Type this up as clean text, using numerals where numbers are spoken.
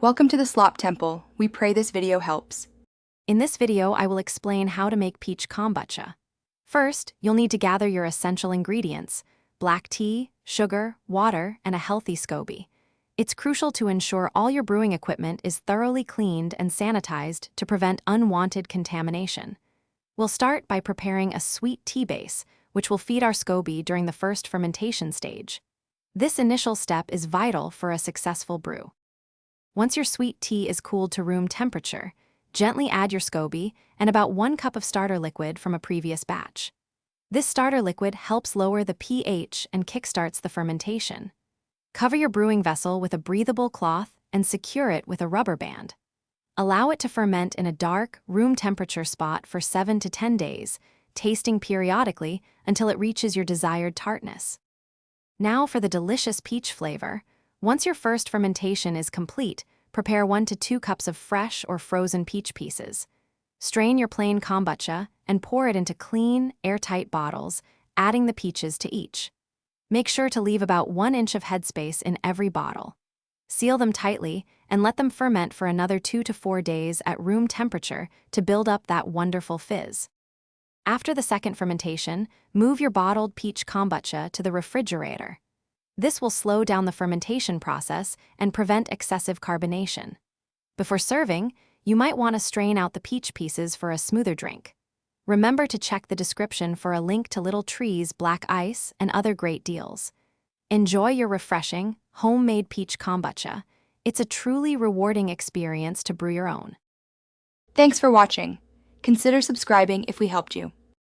Welcome to the Slop Temple. We pray this video helps. In this video, I will explain how to make peach kombucha. First, you'll need to gather your essential ingredients: black tea, sugar, water, and a healthy SCOBY. It's crucial to ensure all your brewing equipment is thoroughly cleaned and sanitized to prevent unwanted contamination. We'll start by preparing a sweet tea base, which will feed our SCOBY during the first fermentation stage. This initial step is vital for a successful brew. Once your sweet tea is cooled to room temperature, gently add your SCOBY and about 1 cup of starter liquid from a previous batch. This starter liquid helps lower the pH and kickstarts the fermentation. Cover your brewing vessel with a breathable cloth and secure it with a rubber band. Allow it to ferment in a dark, room temperature spot for 7 to 10 days, tasting periodically until it reaches your desired tartness. Now for the delicious peach flavor. Once your first fermentation is complete, prepare 1 to 2 cups of fresh or frozen peach pieces. Strain your plain kombucha and pour it into clean, airtight bottles, adding the peaches to each. Make sure to leave about 1 inch of headspace in every bottle. Seal them tightly and let them ferment for another 2 to 4 days at room temperature to build up that wonderful fizz. After the second fermentation, move your bottled peach kombucha to the refrigerator. This will slow down the fermentation process and prevent excessive carbonation. Before serving, you might want to strain out the peach pieces for a smoother drink. Remember to check the description for a link to Little Tree's black ice and other great deals. Enjoy your refreshing, homemade peach kombucha. It's a truly rewarding experience to brew your own. Thanks for watching. Consider subscribing if we helped you.